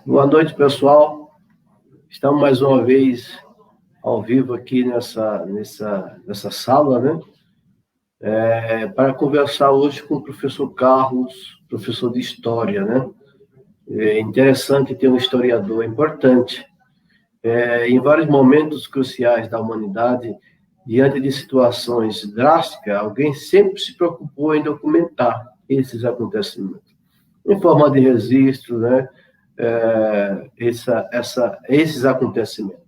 Boa noite, pessoal. Estamos mais uma vez ao vivo aqui nessa sala, né? Para conversar hoje com o professor Carlos, professor de História, né? É interessante ter um historiador, é importante. Em vários momentos cruciais da humanidade, diante de situações drásticas, alguém sempre se preocupou em documentar esses acontecimentos, em forma de registro, né? Esses acontecimentos.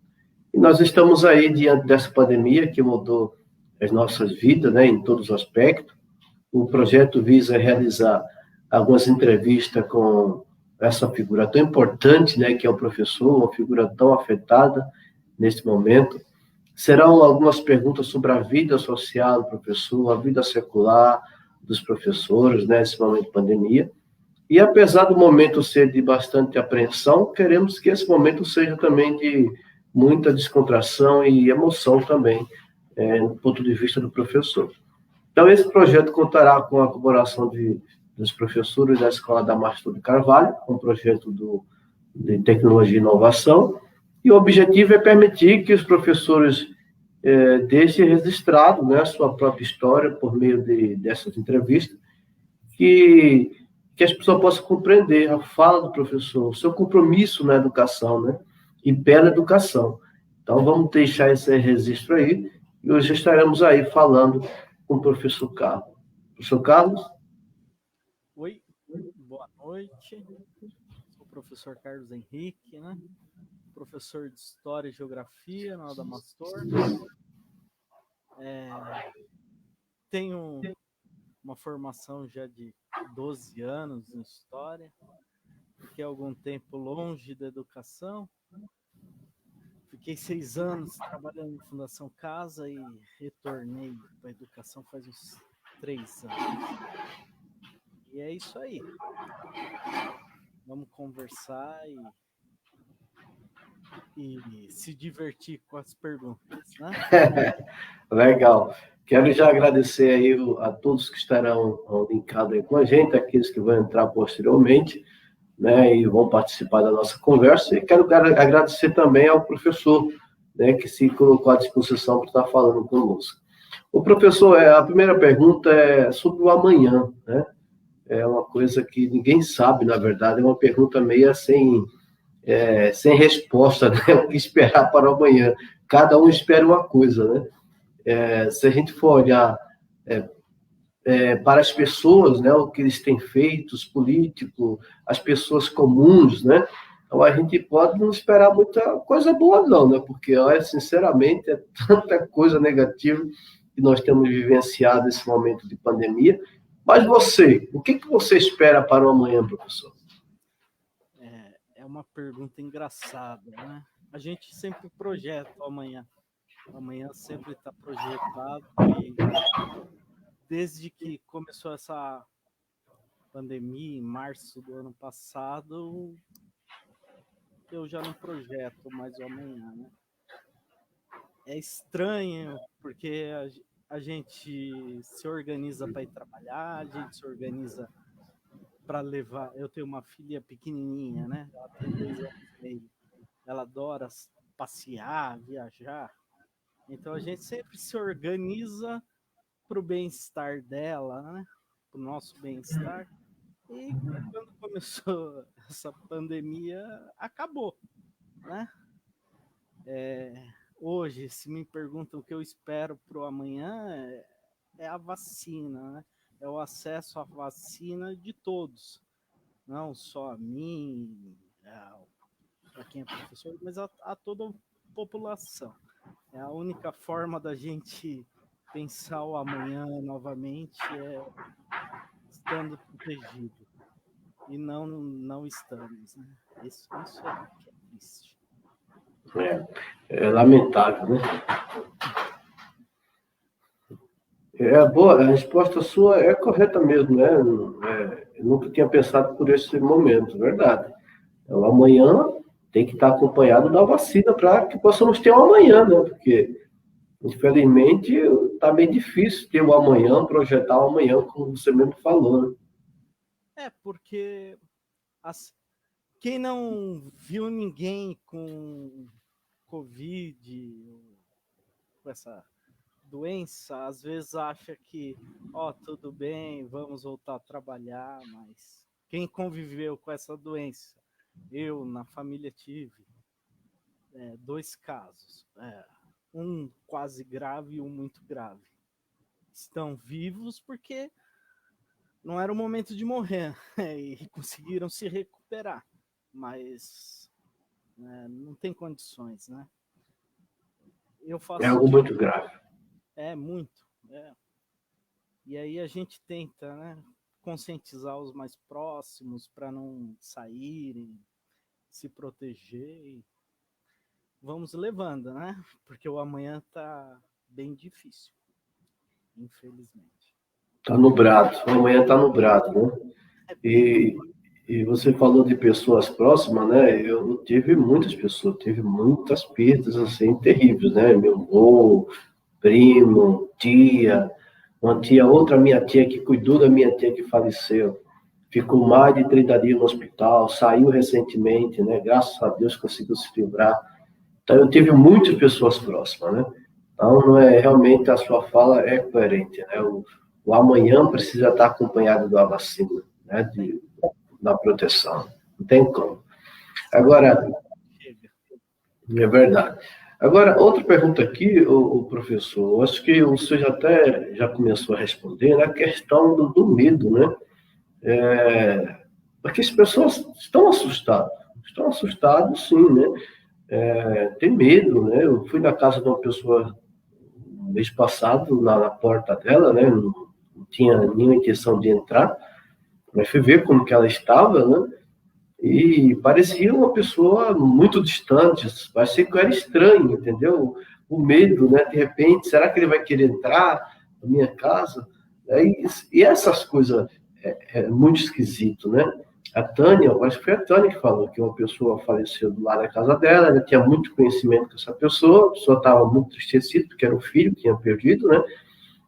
E nós estamos aí diante dessa pandemia que mudou as nossas vidas, né, em todos os aspectos. O projeto visa realizar algumas entrevistas com essa figura tão importante, né, que é o professor, uma figura tão afetada neste momento. Serão algumas perguntas sobre a vida social do professor, a vida secular dos professores, né, nesse momento de pandemia. E apesar do momento ser de bastante apreensão, queremos que esse momento seja também de muita descontração e emoção também, do ponto de vista do professor. Então, esse projeto contará com a colaboração dos professores da Escola Damastor de Carvalho, um projeto de tecnologia e inovação, e o objetivo é permitir que os professores deixem registrado, né, a sua própria história por meio dessas entrevistas, que as pessoas possam compreender a fala do professor, o seu compromisso na educação, né? E pela educação. Então, vamos deixar esse registro aí, e hoje estaremos aí falando com o professor Carlos. Professor Carlos? Oi, boa noite. Sou o professor Carlos Henrique, né? Professor de História e Geografia na Damastor. Tenho uma formação já de 12 anos em História, fiquei algum tempo longe da educação, fiquei 6 anos trabalhando na Fundação Casa e retornei para a educação faz uns 3 anos. E é isso aí. Vamos conversar e se divertir com as perguntas, né? Legal. Quero já agradecer aí a todos que estarão linkados aí com a gente, aqueles que vão entrar posteriormente, né, e vão participar da nossa conversa. E quero agradecer também ao professor, né, que se colocou à disposição para estar falando conosco. O professor, a primeira pergunta é sobre o amanhã, né? É uma coisa que ninguém sabe, na verdade, é uma pergunta meio sem resposta, né? O que esperar para o amanhã? Cada um espera uma coisa, né? Se a gente for olhar para as pessoas, né, o que eles têm feito, os políticos, as pessoas comuns, né? Então, a gente pode não esperar muita coisa boa, não, né? Porque, sinceramente, é tanta coisa negativa que nós temos vivenciado nesse momento de pandemia. Mas você, o que você espera para o amanhã, professor? É uma pergunta engraçada, né? A gente sempre projeta o amanhã. O amanhã sempre está projetado e desde que começou essa pandemia, em março do ano passado, eu já não projeto mais o amanhã, né? É estranho, porque a gente se organiza para ir trabalhar, a gente se organiza para levar... Eu tenho uma filha pequenininha, né? Ela tem 2 anos e meio. Ela adora passear, viajar. Então, a gente sempre se organiza para o bem-estar dela, né? Para o nosso bem-estar. E quando começou essa pandemia, acabou, né? Hoje, se me perguntam o que eu espero para o amanhã, é a vacina, né? É o acesso à vacina de todos, não só a mim, para quem é professor, mas a toda a população. É a única forma da gente pensar o amanhã novamente estando protegido. E não estamos, né? Isso é que é triste. É lamentável, né? Boa, a resposta sua é correta mesmo, né? Eu nunca tinha pensado por esse momento, verdade. Então, amanhã tem que estar acompanhado da vacina para que possamos ter um amanhã, né? Porque, infelizmente, está bem difícil ter o amanhã, projetar o amanhã, como você mesmo falou, né? Porque Quem não viu ninguém com Covid, com essa doença, às vezes acha que, ó, tudo bem, vamos voltar a trabalhar, mas quem conviveu com essa doença? Eu, na família, tive 2 casos, um quase grave e um muito grave. Estão vivos porque não era o momento de morrer e conseguiram se recuperar, mas não tem condições, né? Eu É faço algo de muito grave. muito. E aí a gente tenta, né, conscientizar os mais próximos para não saírem, se proteger. Vamos levando, né? Porque o amanhã tá bem difícil, infelizmente. Está nublado, amanhã está nublado, né? É bem E, nublado. e você falou de pessoas próximas, né? Eu tive muitas pessoas, tive muitas perdas assim terríveis, né? Meu avô, primo, tia, uma tia, outra minha tia que cuidou da minha tia que faleceu. Ficou mais de 30 dias no hospital, saiu recentemente, né? Graças a Deus conseguiu se livrar. Então eu tive muitas pessoas próximas, né? Então não é realmente a sua fala é coerente, né? O amanhã precisa estar acompanhado da vacina, né? Da proteção. Não tem como. Agora, Chega. é verdade. Agora, outra pergunta aqui, o professor, acho que o senhor já começou a responder, né? A questão do medo, né? Porque as pessoas estão assustadas, sim, né? Tem medo, né? Eu fui na casa de uma pessoa no mês passado, na porta dela, né? Não tinha nenhuma intenção de entrar, mas fui ver como que ela estava, né? E parecia uma pessoa muito distante, parecia que eu era estranho, entendeu? O medo, né? De repente, será que ele vai querer entrar na minha casa? E essas coisas é muito esquisito, né? A Tânia, acho que foi a Tânia que falou que uma pessoa faleceu do lado da casa dela, ela tinha muito conhecimento com essa pessoa, a pessoa estava muito entristecida, porque era o filho que tinha perdido, né?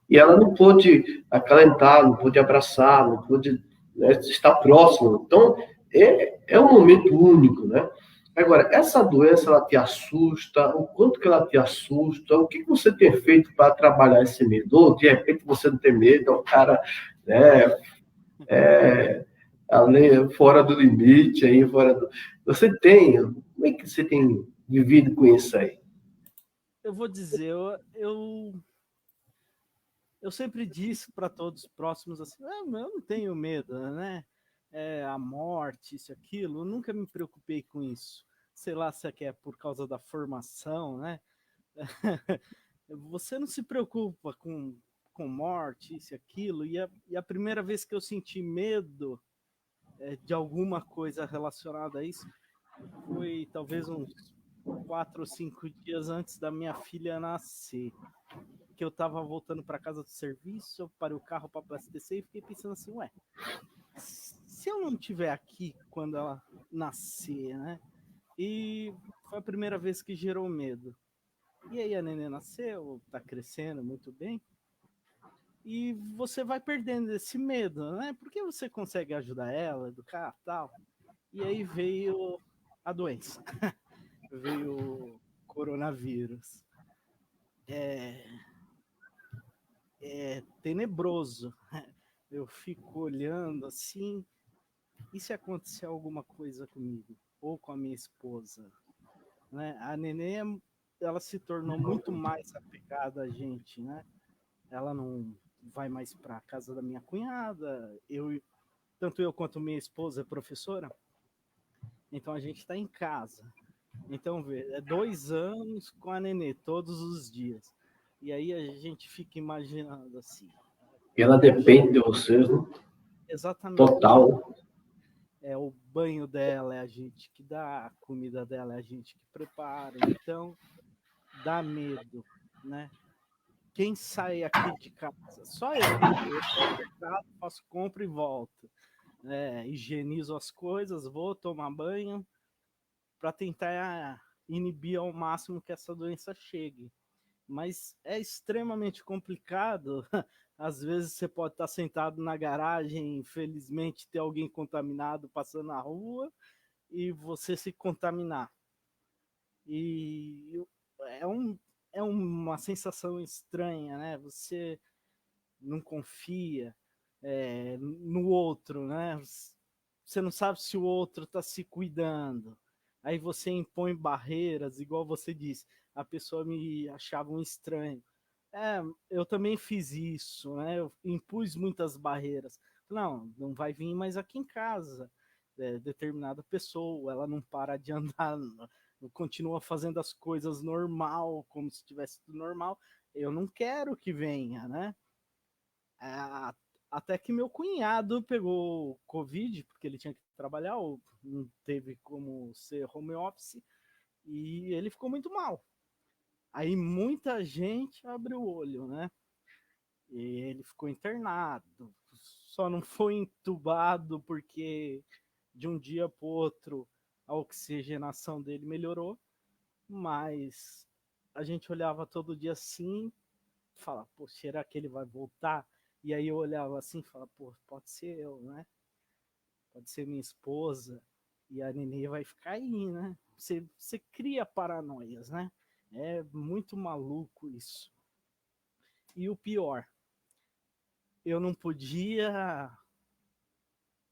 E ela não pôde acalentar, não pôde abraçar, não pôde, né, estar próximo. Então, é um momento único, né? Agora, essa doença, ela te assusta? O quanto que ela te assusta? O que você tem feito para trabalhar esse medo? Ou, de repente, você não tem medo, é um cara, né, fora do limite, aí, fora do... Você tem, como é que você tem vivido com isso aí? Eu vou dizer, eu sempre disse para todos próximos assim, eu não tenho medo, né? A morte, isso, aquilo, eu nunca me preocupei com isso. Sei lá se é que é por causa da formação, né? Você não se preocupa com morte, isso, aquilo, e a primeira vez que eu senti medo de alguma coisa relacionada a isso foi talvez uns 4 ou 5 dias antes da minha filha nascer, que eu tava voltando para casa do serviço, eu parei o carro para abastecer e fiquei pensando assim, ué, se eu não estiver aqui quando ela nascer, né? E foi a primeira vez que gerou medo. E aí a neném nasceu, tá crescendo muito bem, e você vai perdendo esse medo, né? Porque você consegue ajudar ela, educar, tal. E aí veio a doença, veio o coronavírus. É, é tenebroso. Eu fico olhando assim, e se acontecer alguma coisa comigo? Ou com a minha esposa? Né? A neném, ela se tornou muito mais apegada a gente, né? Ela não vai mais para a casa da minha cunhada, tanto eu quanto minha esposa é professora, então a gente está em casa. Então, vê, 2 anos com a nenê todos os dias. E aí a gente fica imaginando assim. E ela depende de vocês, né? Exatamente. Total. O banho dela é a gente que dá, a comida dela é a gente que prepara. Então, dá medo, né? Quem sai aqui de casa? Só eu. Eu saio de casa, faço compra e volto. Higienizo as coisas, vou tomar banho para tentar inibir ao máximo que essa doença chegue. Mas é extremamente complicado. Às vezes você pode estar sentado na garagem, infelizmente ter alguém contaminado passando na rua, e você se contaminar. E é, é uma sensação estranha, né? Você não confia no outro, né? Você não sabe se o outro está se cuidando. Aí você impõe barreiras, igual você disse, a pessoa me achava um estranho. Eu também fiz isso, né? Eu impus muitas barreiras. Não, não vai vir mais aqui em casa. Determinada pessoa, ela não para de andar, continua fazendo as coisas normal, como se tivesse tudo normal. Eu não quero que venha, né? Ah, até que meu cunhado pegou Covid, porque ele tinha que trabalhar, ou não teve como ser home office, e ele ficou muito mal. Aí muita gente abriu o olho, né? E ele ficou internado. Só não foi entubado porque de um dia para o outro a oxigenação dele melhorou, mas a gente olhava todo dia assim, fala, pô, será que ele vai voltar? E aí eu olhava assim e falava, pô, pode ser eu, né? Pode ser minha esposa. E a Nenê vai ficar aí, né? Você cria paranoias, né? É muito maluco isso. E o pior, eu não podia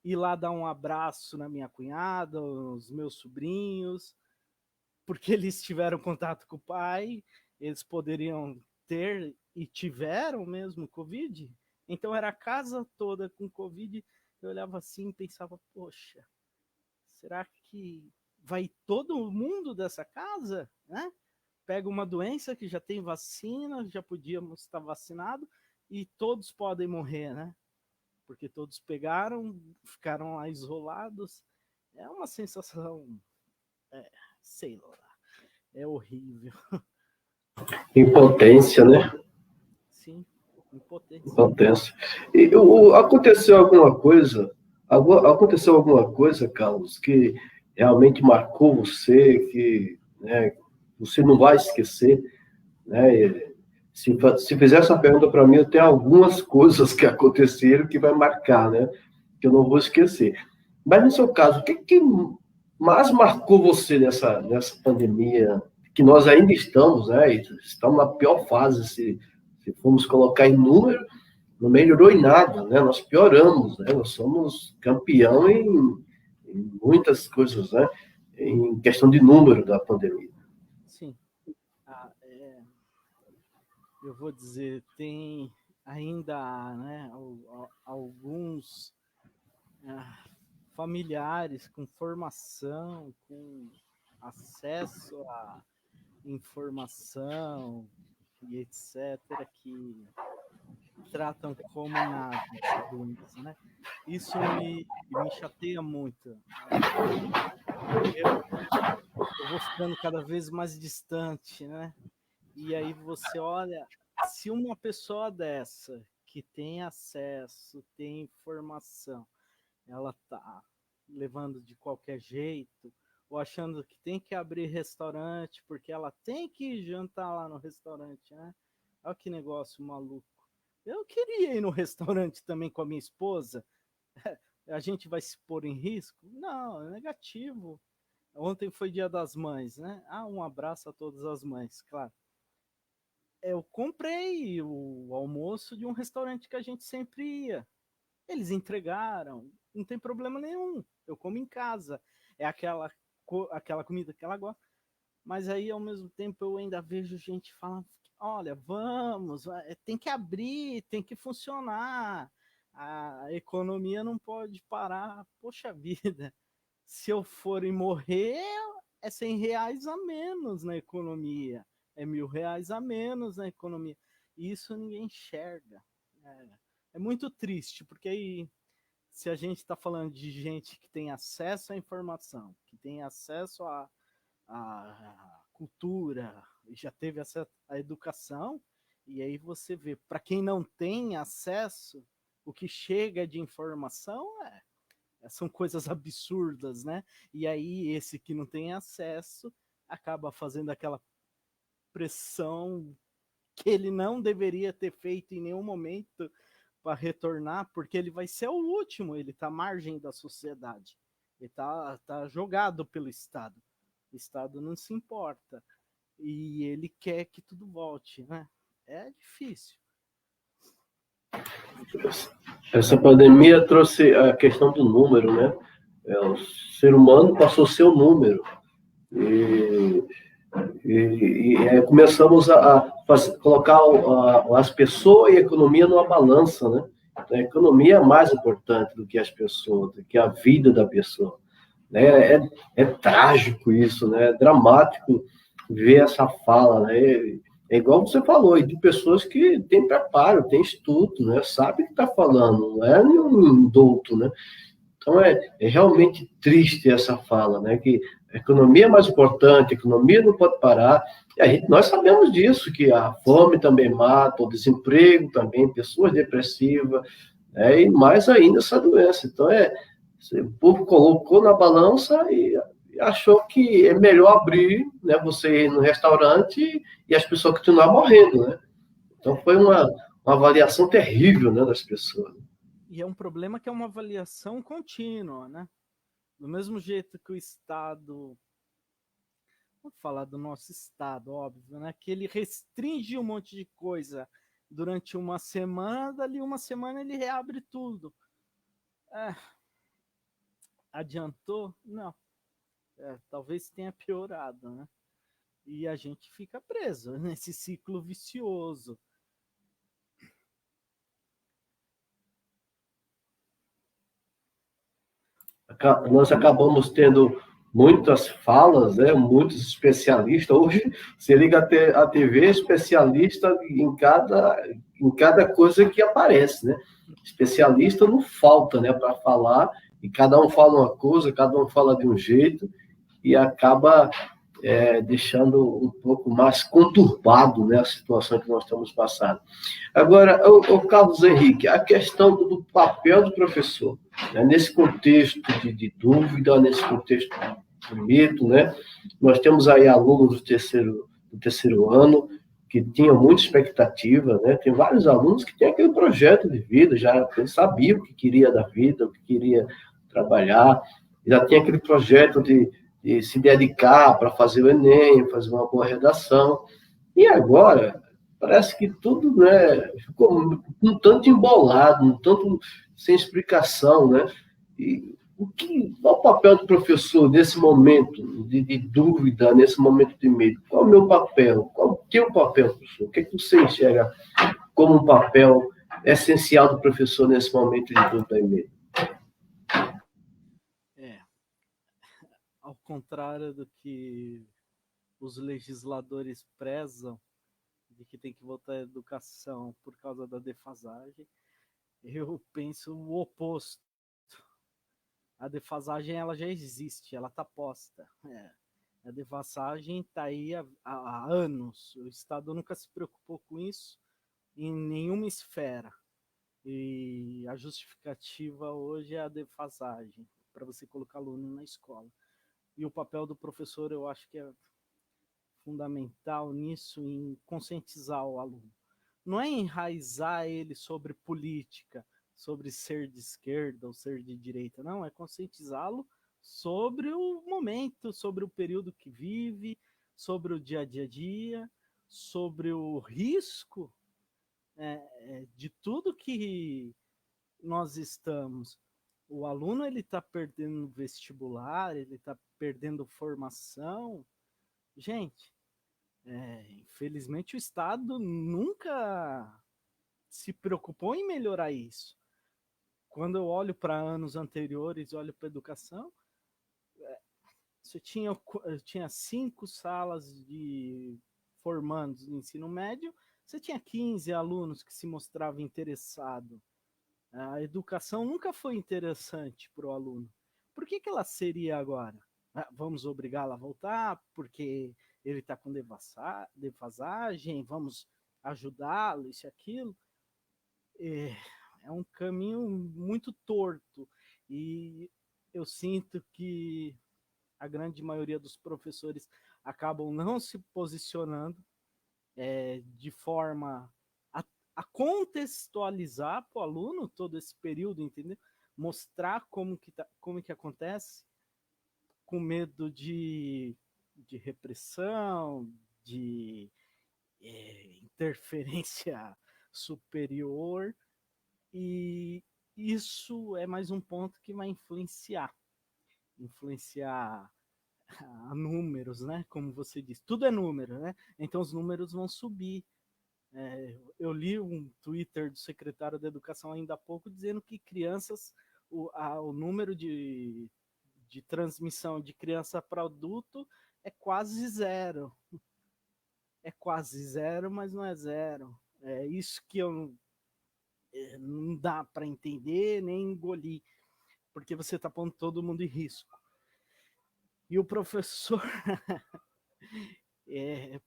ir lá dar um abraço na minha cunhada, os meus sobrinhos, porque eles tiveram contato com o pai, eles poderiam ter e tiveram mesmo Covid. Então era a casa toda com Covid. Eu olhava assim e pensava, poxa, será que vai todo mundo dessa casa, né? Pega uma doença que já tem vacina, já podíamos estar vacinados e todos podem morrer, né? Porque todos pegaram, ficaram lá isolados. É uma sensação, é, sei lá, é horrível. Impotência, né? Sim, impotência. Impotência. E aconteceu alguma coisa, Carlos, que realmente marcou você, que, né, você não vai esquecer, né? Se fizer essa pergunta para mim, eu tenho algumas coisas que aconteceram que vai marcar, né? Que eu não vou esquecer. Mas no seu caso, o que mais marcou você nessa pandemia? Que nós ainda estamos, né? Estamos na pior fase, se formos colocar em número, não melhorou em nada, né? Nós pioramos, né? Nós somos campeão em muitas coisas, né? Em questão de número da pandemia. Sim. Eu vou dizer, tem ainda, né, alguns familiares com formação, com acesso à informação e etc., que tratam como nada essa doença, né? Isso me chateia muito. Eu vou ficando cada vez mais distante, né? E aí você olha, se uma pessoa dessa que tem acesso, tem informação, ela tá levando de qualquer jeito, ou achando que tem que abrir restaurante porque ela tem que jantar lá no restaurante, né? Olha que negócio maluco. Eu queria ir no restaurante também com a minha esposa. A gente vai se pôr em risco? Não, é negativo. Ontem foi Dia das Mães, né? Um abraço a todas as mães, claro. Eu comprei o almoço de um restaurante que a gente sempre ia. Eles entregaram, não tem problema nenhum. Eu como em casa. É aquela comida que ela gosta. Mas aí, ao mesmo tempo, eu ainda vejo gente falando: olha, vamos, tem que abrir, tem que funcionar. A economia não pode parar. Poxa vida, se eu for e morrer, é R$ 100 a menos na economia. É R$ 1.000 a menos na economia. E isso ninguém enxerga. É muito triste, porque aí, se a gente está falando de gente que tem acesso à informação, que tem acesso à cultura, já teve acesso à educação, e aí você vê, para quem não tem acesso, o que chega de informação são coisas absurdas, né? E aí esse que não tem acesso acaba fazendo aquela pressão que ele não deveria ter feito em nenhum momento para retornar, porque ele vai ser o último, ele está à margem da sociedade. Ele tá jogado pelo Estado. O Estado não se importa. E ele quer que tudo volte, né? É difícil. Essa pandemia trouxe a questão do número, né? O ser humano passou a ser o número. E, começamos a colocar as pessoas e a economia numa balança, né? A economia é mais importante do que as pessoas, do que a vida da pessoa. Né? É trágico isso, né? É dramático ver essa fala, né? É igual você falou, de pessoas que têm preparo, têm estudo, né? Sabe o que está falando, não é nenhum douto, né? Então é realmente triste essa fala, né? Que a economia é mais importante, a economia não pode parar. E nós sabemos disso, que a fome também mata, o desemprego também, pessoas depressivas, né? E mais ainda essa doença. Então o povo colocou na balança e achou que é melhor abrir, né? Você ir no restaurante e as pessoas continuar morrendo, né? Então foi uma avaliação terrível, né, das pessoas. E é um problema que é uma avaliação contínua, né? Do mesmo jeito que o Estado, vamos falar do nosso Estado, óbvio, né? Que ele restringe um monte de coisa durante uma semana, dali uma semana ele reabre tudo. Adiantou? Não. Talvez tenha piorado, né? E a gente fica preso nesse ciclo vicioso. Nós acabamos tendo muitas falas, né, muitos especialistas. Hoje, você liga a TV, especialista em cada coisa que aparece. Né? Especialista não falta, né, para falar, e cada um fala uma coisa, cada um fala de um jeito, e acaba deixando um pouco mais conturbado, né, a situação que nós estamos passando. Agora, o Carlos Henrique, a questão do papel do professor, né, nesse contexto de dúvida, nesse contexto de medo, né, nós temos aí alunos do terceiro ano que tinham muita expectativa, né, tem vários alunos que têm aquele projeto de vida, já sabiam o que queria da vida, o que queria trabalhar, já tinha aquele projeto de se dedicar para fazer o Enem, fazer uma boa redação. E agora, parece que tudo, né, ficou um tanto embolado, um tanto sem explicação, né? E qual o papel do professor nesse momento de dúvida, nesse momento de medo? Qual é o meu papel? Qual o teu papel, professor? O que é que você enxerga como um papel essencial do professor nesse momento de dúvida e medo? Ao contrário do que os legisladores prezam, de que tem que voltar à educação por causa da defasagem, eu penso o oposto. A defasagem ela já existe, ela está posta. A defasagem está aí há anos. O Estado nunca se preocupou com isso em nenhuma esfera. E a justificativa hoje é a defasagem, para você colocar aluno na escola. E o papel do professor, eu acho que é fundamental nisso, em conscientizar o aluno. Não é enraizar ele sobre política, sobre ser de esquerda ou ser de direita, não, é conscientizá-lo sobre o momento, sobre o período que vive, sobre o dia a dia, sobre o risco de tudo que nós estamos. O aluno ele está perdendo vestibular, ele está perdendo formação. Gente, infelizmente o Estado nunca se preocupou em melhorar isso. Quando eu olho para anos anteriores, olho para a educação, você tinha 5 salas de formandos no ensino médio, você tinha 15 alunos que se mostravam interessados. A educação nunca foi interessante para o aluno. Por que ela seria agora? Vamos obrigá-la a voltar porque ele está com defasagem, vamos ajudá-lo, isso e aquilo. É um caminho muito torto e eu sinto que a grande maioria dos professores acabam não se posicionando de forma a contextualizar para o aluno todo esse período, entendeu? mostrar como que acontece, com medo de repressão, de interferência superior, e isso é mais um ponto que vai influenciar a números, né? Como você disse, tudo é número, né? Então os números vão subir. Eu li um Twitter do secretário da Educação ainda há pouco dizendo que crianças, o número de transmissão de criança para adulto é quase zero. É quase zero, mas não é zero. É isso que não dá para entender nem engolir, porque você está pondo todo mundo em risco. E o professor,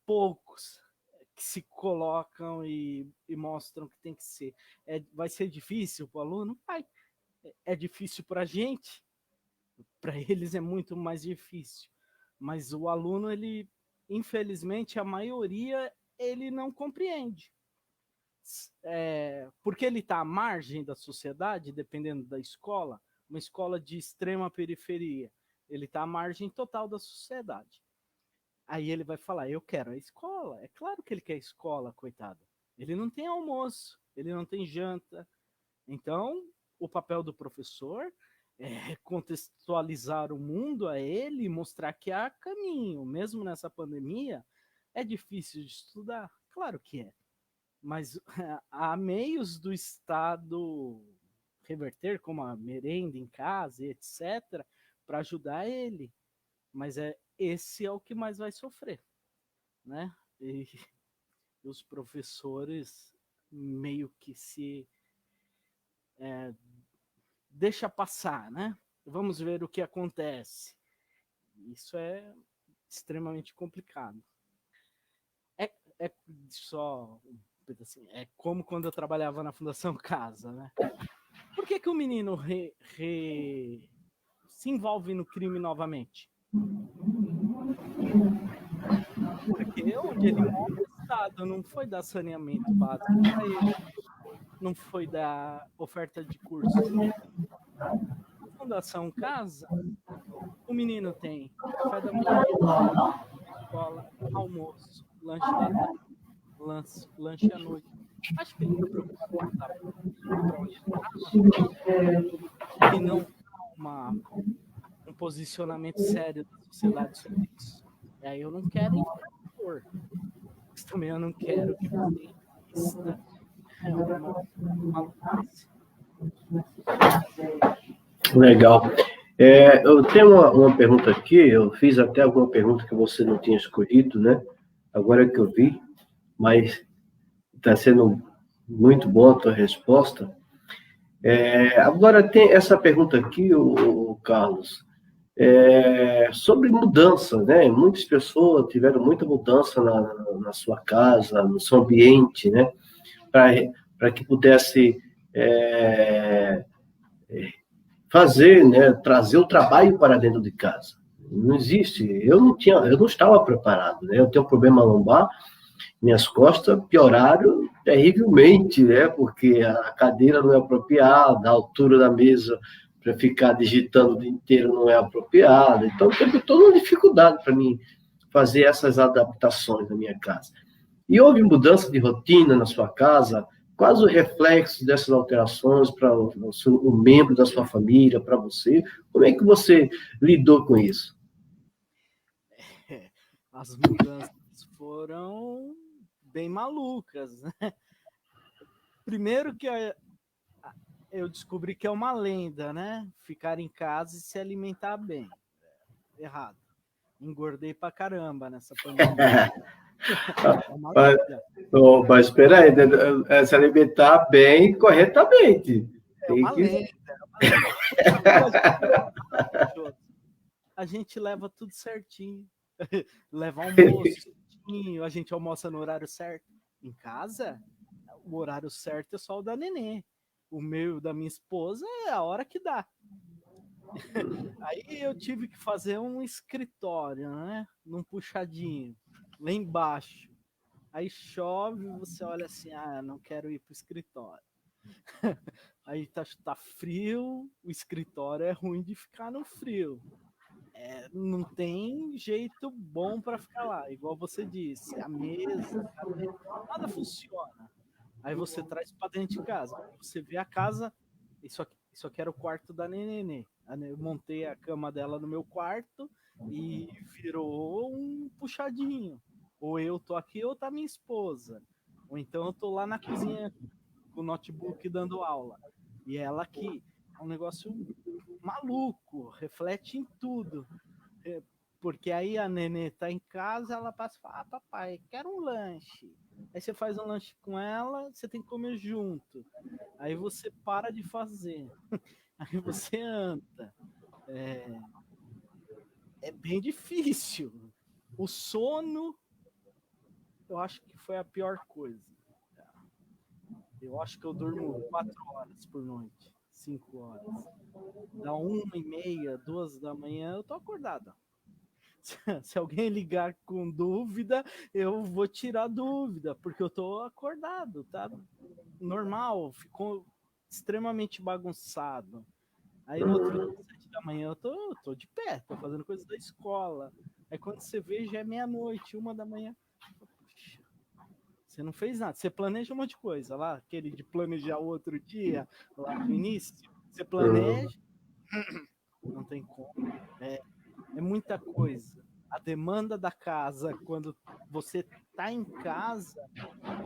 poucos que se colocam e mostram que tem que ser. Vai ser difícil para o aluno? Vai. É difícil para a gente, para eles é muito mais difícil. Mas o aluno, ele, infelizmente, a maioria, ele não compreende. Porque ele está à margem da sociedade, dependendo da escola, uma escola de extrema periferia, ele está à margem total da sociedade. Aí ele vai falar, eu quero a escola. É claro que ele quer a escola, coitado. Ele não tem almoço, ele não tem janta. Então, o papel do professor é contextualizar o mundo a ele e mostrar que há caminho. Mesmo nessa pandemia, é difícil de estudar? Claro que é. Mas há meios do Estado reverter, como a merenda em casa, etc., para ajudar ele. Mas esse é o que mais vai sofrer, né? E os professores meio que se deixa passar, né? Vamos ver o que acontece. Isso é extremamente complicado. É só assim, é como quando eu trabalhava na Fundação Casa, né? Por que o menino se envolve no crime novamente? Porque onde ele mora, o Estado não foi dar saneamento básico para ele, não foi dar oferta de cursos. Na Fundação Casa, o menino tem café da manhã, escola, almoço, lanche da tarde, lanche à noite. Acho que ele está preocupado em voltar para onde ele estava e não um posicionamento sério da sociedade sobre isso. E aí eu não quero impor, mas também eu não quero que você insista. É uma maluquice. Legal. Eu tenho uma pergunta aqui, eu fiz até alguma pergunta que você não tinha escolhido, né? Agora que eu vi, mas está sendo muito boa a tua resposta. Agora tem essa pergunta aqui, o Carlos, sobre mudança, né? Muitas pessoas tiveram muita mudança na sua casa, no seu ambiente, né? Para que pudesse fazer, né? Trazer o trabalho para dentro de casa. Não existe. Eu não estava preparado, né? Eu tenho um problema lombar, minhas costas pioraram terrivelmente, né? Porque a cadeira não é apropriada, a altura da mesa para ficar digitando o dia inteiro não é apropriada. Então, teve toda uma dificuldade para mim fazer essas adaptações na minha casa. E houve mudança de rotina na sua casa? Quais os reflexos dessas alterações para o membro da sua família, para você? Como é que você lidou com isso? As mudanças foram bem malucas, né? Primeiro que eu descobri que é uma lenda, né? Ficar em casa e se alimentar bem. Errado. Engordei pra caramba nessa pandemia. É uma lenda. Mas espera aí, se alimentar bem, corretamente. É uma lenda. A gente leva tudo certinho. Leva almoço certinho, a gente almoça no horário certo. Em casa, o horário certo é só o da nenê. O meu da minha esposa é a hora que dá. Aí eu tive que fazer um escritório, né? Num puxadinho, lá embaixo. Aí chove, você olha assim, não quero ir pro escritório. aí tá frio, o escritório é ruim de ficar no frio. Não tem jeito bom para ficar lá, igual você disse, a mesa, a cadeira, nada funciona. Aí você traz para dentro de casa, você vê a casa, isso aqui era o quarto da Nenê. Eu montei a cama dela no meu quarto e virou um puxadinho. Ou eu tô aqui ou tá minha esposa. Ou então eu tô lá na cozinha com o notebook dando aula. E ela aqui. É um negócio maluco, reflete em tudo. Porque aí a Nenê tá em casa, ela passa e fala, papai, quero um lanche. Aí você faz um lanche com ela, você tem que comer junto. Aí você para de fazer. Aí você anda. É bem difícil. O sono, eu acho que foi a pior coisa. Eu acho que eu durmo 4 horas por noite, 5 horas. Da 1h30, 2 da manhã, eu tô acordado. Se alguém ligar com dúvida, eu vou tirar dúvida, porque eu tô acordado, tá? Normal, ficou extremamente bagunçado. Aí no outro dia, 7 da manhã, eu tô de pé, tô fazendo coisa da escola. Aí quando você vê, já é meia-noite, 1 da manhã. Puxa, você não fez nada. Você planeja um monte de coisa lá, aquele de planejar o outro dia, lá no início. Você planeja, não tem como. É muita coisa. A demanda da casa, quando você tá em casa,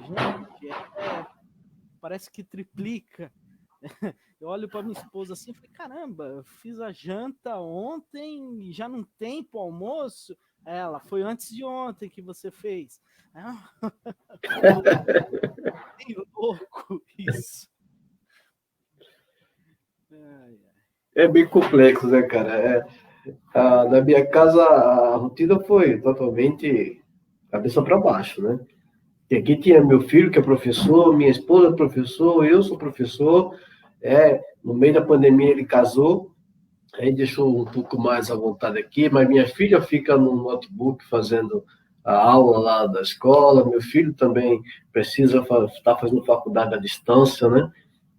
gente, parece que triplica. Eu olho para minha esposa assim e falei, caramba, eu fiz a janta ontem e já não tem pro almoço? Ela, foi antes de ontem que você fez. Que louco isso. É bem complexo, né, cara? Na minha casa, a rotina foi totalmente cabeça para baixo, né? E aqui tinha meu filho, que é professor, minha esposa é professor, eu sou professor. No meio da pandemia ele casou, aí deixou um pouco mais à vontade aqui, mas minha filha fica no notebook fazendo a aula lá da escola, meu filho também precisa estar fazendo faculdade à distância, né?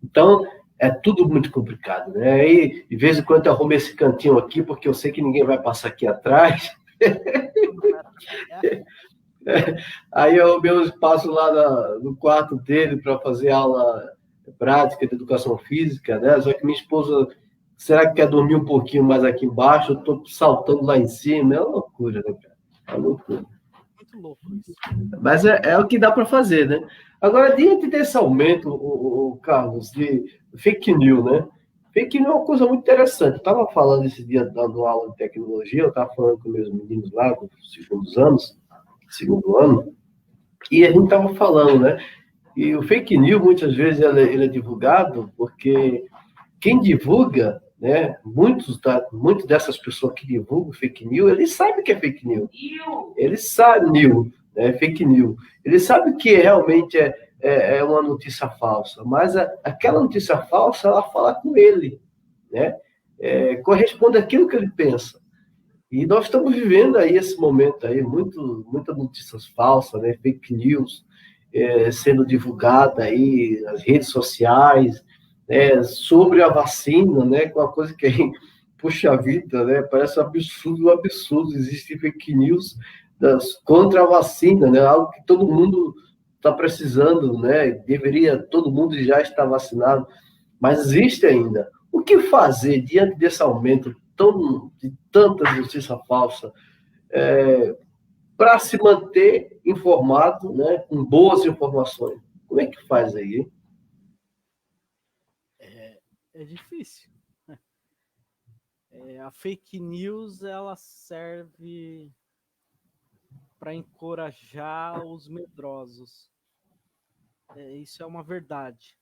Então, é tudo muito complicado, né? Aí, de vez em quando, eu arrumo esse cantinho aqui, porque eu sei que ninguém vai passar aqui atrás. Aí eu arrumei um espaço lá no quarto dele para fazer aula prática de educação física, né? Só que minha esposa, será que quer dormir um pouquinho mais aqui embaixo? Eu estou saltando lá em cima. É uma loucura, né, cara? É uma loucura. Muito louco isso. Mas é o que dá para fazer, né? Agora, diante desse aumento, o Carlos, de fake news, né? Fake news é uma coisa muito interessante. Eu estava falando esse dia, dando aula de tecnologia, eu estava falando com meus meninos lá, dos segundo ano, e a gente estava falando, né? E o fake news, muitas vezes, ele é divulgado porque quem divulga, né? Muitas dessas pessoas que divulgam fake news, eles sabem que é fake news. Eles sabem, né? Fake news. Eles sabem que realmente é uma notícia falsa, mas aquela notícia falsa, ela fala com ele, né? Corresponde àquilo que ele pensa. E nós estamos vivendo aí esse momento aí, muitas notícias falsas, né? Fake news, sendo divulgada aí nas redes sociais, sobre a vacina, né? Com uma coisa que puxa vida, né? Parece um absurdo. Existe fake news contra a vacina, né? Algo que todo mundo está precisando, né? Deveria todo mundo já estar vacinado, mas existe ainda. O que fazer diante desse aumento de tanta notícia falsa para se manter informado, né? Com boas informações? Como é que faz aí, hein? É difícil. A fake news, ela serve para encorajar os medrosos. Isso é uma verdade.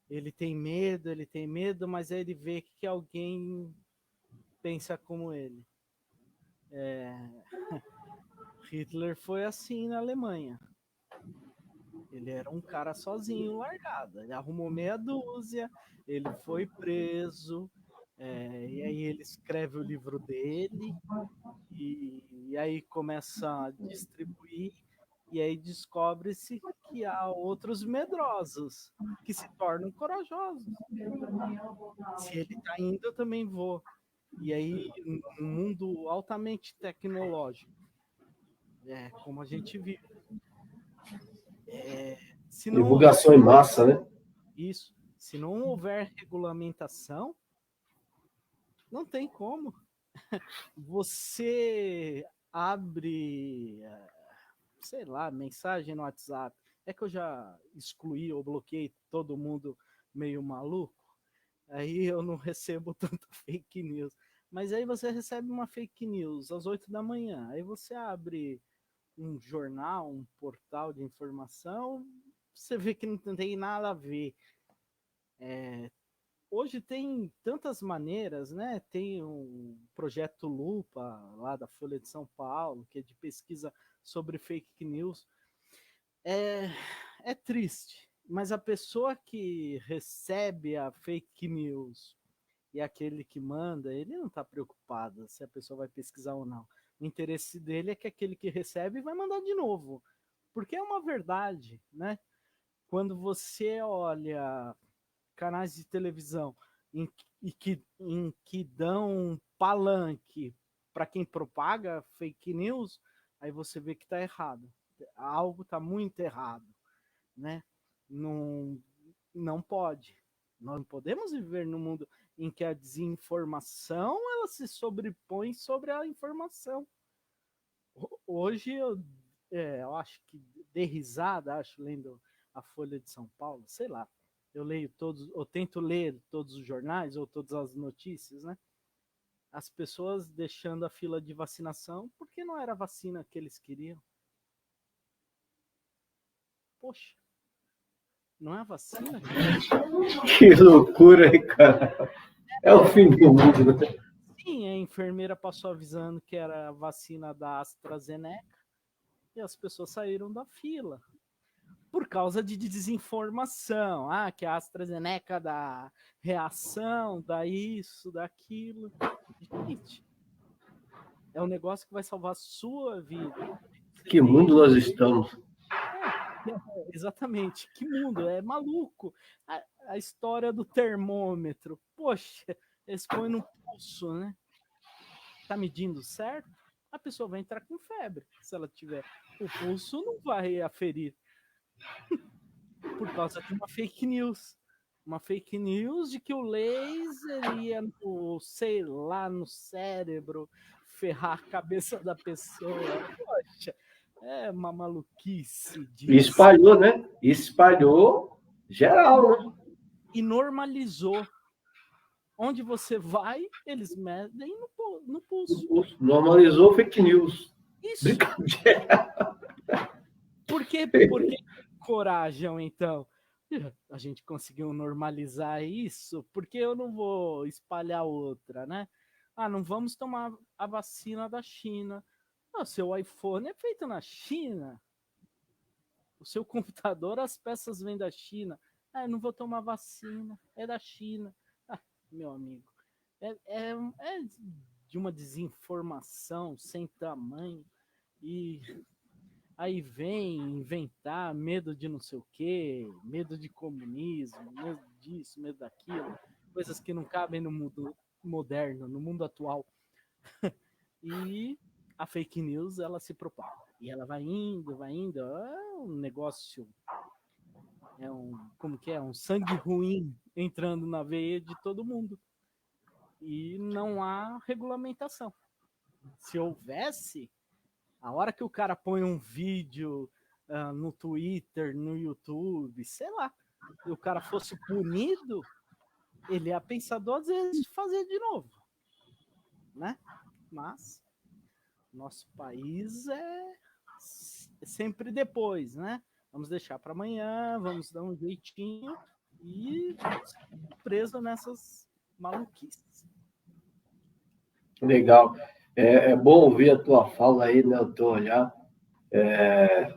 Ele tem medo, mas aí ele vê que alguém pensa como ele. Hitler foi assim na Alemanha. Ele era um cara sozinho, largado. Ele arrumou meia dúzia, ele foi preso, e aí ele escreve o livro dele, e aí começa a distribuir, E aí descobre-se que há outros medrosos que se tornam corajosos. Se ele está indo, eu também vou. E aí, um mundo altamente tecnológico, como a gente vive. Se não Divulgação em massa, né? Isso. Se não houver regulamentação, não tem como. Você abre, sei lá, mensagem no WhatsApp. É que eu já excluí ou bloqueei todo mundo meio maluco. Aí eu não recebo tanta fake news. Mas aí você recebe uma fake news às 8 da manhã. Aí você abre um jornal, um portal de informação, você vê que não tem nada a ver. Hoje tem tantas maneiras, né? Tem o projeto Lupa, lá da Folha de São Paulo, que é de pesquisa sobre fake news. É triste, mas a pessoa que recebe a fake news e aquele que manda, ele não está preocupado se a pessoa vai pesquisar ou não. O interesse dele é que aquele que recebe vai mandar de novo, porque é uma verdade, né? Quando você olha canais de televisão em que dão palanque para quem propaga fake news, aí você vê que está errado. Algo está muito errado, né? Não pode. Nós não podemos viver num mundo em que a desinformação ela se sobrepõe sobre a informação. Hoje eu acho que dei risada, lendo a Folha de São Paulo, sei lá. Eu tento ler todos os jornais ou todas as notícias, né? As pessoas deixando a fila de vacinação porque não era a vacina que eles queriam. Poxa, não é a vacina? Que loucura, hein, cara? É o fim do mundo, né? Sim, a enfermeira passou avisando que era a vacina da AstraZeneca e as pessoas saíram da fila por causa de desinformação. Que a AstraZeneca dá reação, dá isso, dá aquilo. Gente, é um negócio que vai salvar a sua vida. Que mundo nós estamos? Exatamente, que mundo, é maluco. A história do termômetro, poxa, eles põem no pulso, né? Tá medindo certo? A pessoa vai entrar com febre. Se ela tiver o pulso, não vai aferir. Por causa de uma fake news. Uma fake news de que o laser ia sei lá, no cérebro, ferrar a cabeça da pessoa. Poxa, é uma maluquice disso. E espalhou, né? Espalhou geral, né? E normalizou. Onde você vai, eles medem no pulso. Normalizou fake news. Isso. Brincadeira. Por que corajam, então? A gente conseguiu normalizar isso, porque eu não vou espalhar outra, né? Não vamos tomar a vacina da China. Seu iPhone é feito na China. O seu computador, as peças vêm da China. Eu não vou tomar vacina, é da China. Meu amigo, é de uma desinformação sem tamanho. E aí vem inventar medo de não sei o quê, medo de comunismo, medo disso, medo daquilo, coisas que não cabem no mundo moderno, no mundo atual. E a fake news, ela se propaga. E ela vai indo. É um negócio, um sangue ruim entrando na veia de todo mundo. E não há regulamentação. Se houvesse, a hora que o cara põe um vídeo no Twitter, no YouTube, sei lá, e o cara fosse punido, ele ia pensar 2 vezes de fazer de novo, né? Mas nosso país é sempre depois, né? Vamos deixar para amanhã, vamos dar um jeitinho e preso nessas maluquices. Legal. É bom ouvir a tua fala aí, né? O teu olhar.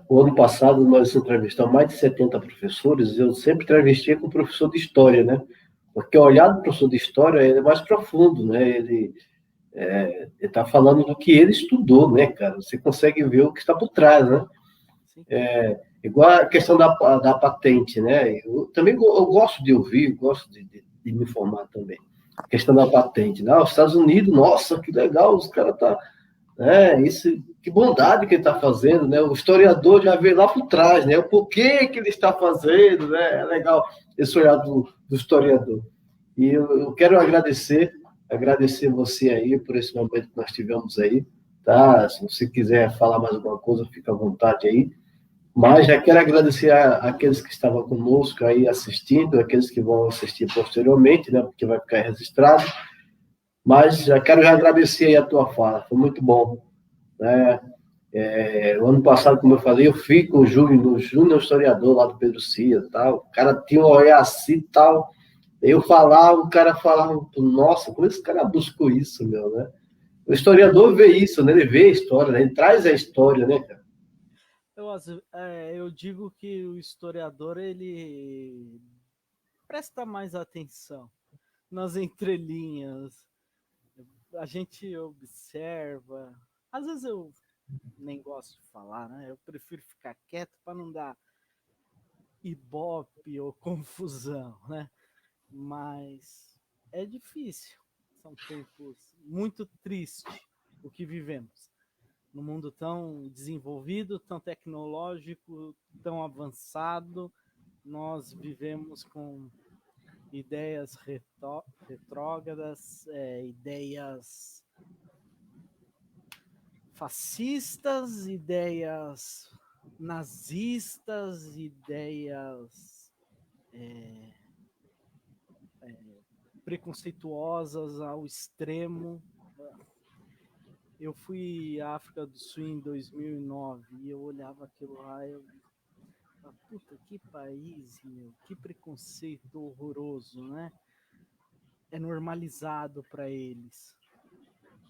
O ano passado nós entrevistamos mais de 70 professores e eu sempre entrevistei com o professor de história, né? Porque o olhar do professor de história é mais profundo, né? Ele está falando do que ele estudou, né, cara? Você consegue ver o que está por trás, né? Igual a questão da patente, né? Eu gosto de ouvir, gosto de me informar também. A questão da patente, né? Os Estados Unidos, nossa, que legal, os caras tá, né? Isso, que bondade que ele está fazendo, né? O historiador já vê lá por trás, né? O porquê que ele está fazendo, né? É legal esse olhar do historiador. E eu quero agradecer você aí por esse momento que nós tivemos aí, tá? Se você quiser falar mais alguma coisa, fica à vontade aí. Mas já quero agradecer àqueles que estavam conosco aí assistindo, aqueles que vão assistir posteriormente, né? Porque vai ficar registrado. Mas já quero agradecer aí a tua fala, foi muito bom, né? O ano passado, como eu falei, eu fui com o Júnior historiador lá do Pedro Cia, tal. O cara tinha um olhar assim, tal. Eu falava, o cara falava, nossa, como esse cara buscou isso, meu, né? O historiador vê isso, né? Ele vê a história, né? Ele traz a história, né, cara? Eu digo que o historiador, ele presta mais atenção nas entrelinhas. A gente observa. Às vezes eu nem gosto de falar, né? Eu prefiro ficar quieto para não dar ibope ou confusão, né? Mas é difícil. São tempos muito tristes o que vivemos. Num mundo tão desenvolvido, tão tecnológico, tão avançado, nós vivemos com ideias retrógradas, ideias fascistas, ideias nazistas, ideias preconceituosas ao extremo. Eu fui à África do Sul em 2009 e eu olhava aquilo lá e eu falava, puta, que país, meu, que preconceito horroroso, né? É normalizado para eles.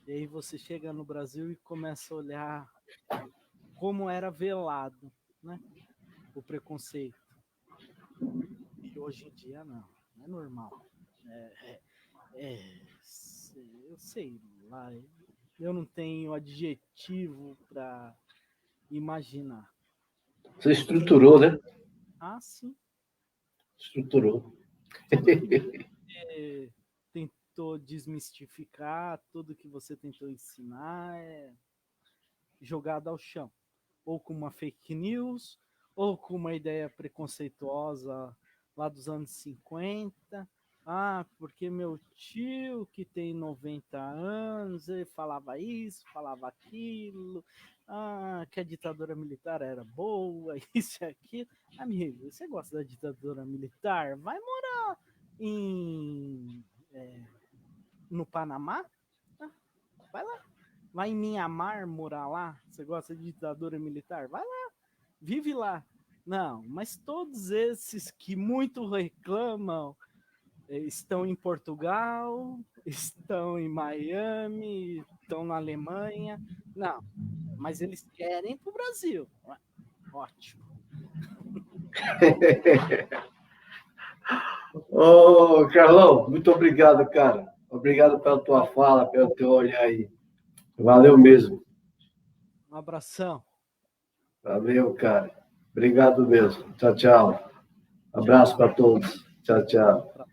E aí você chega no Brasil e começa a olhar como era velado, né? O preconceito. E hoje em dia não é normal. Eu sei lá, eu não tenho adjetivo para imaginar. Você estruturou, né? Ah, sim. Estruturou. Tentou desmistificar, tudo que você tentou ensinar é jogado ao chão. Ou com uma fake news, ou com uma ideia preconceituosa lá dos anos 50. Ah, porque meu tio, que tem 90 anos, ele falava isso, falava aquilo. Ah, que a ditadura militar era boa, isso e aquilo. Amigo, você gosta da ditadura militar? Vai morar no Panamá? Ah, vai lá. Vai em Mianmar morar lá? Você gosta de ditadura militar? Vai lá. Vive lá. Não, mas todos esses que muito reclamam estão em Portugal, estão em Miami, estão na Alemanha. Não, mas eles querem para o Brasil. Ótimo. Ô, Carlão, muito obrigado, cara. Obrigado pela tua fala, pelo teu olhar aí. Valeu mesmo. Um abração. Valeu, cara. Obrigado mesmo. Tchau, tchau. Abraço para todos. Tchau, tchau.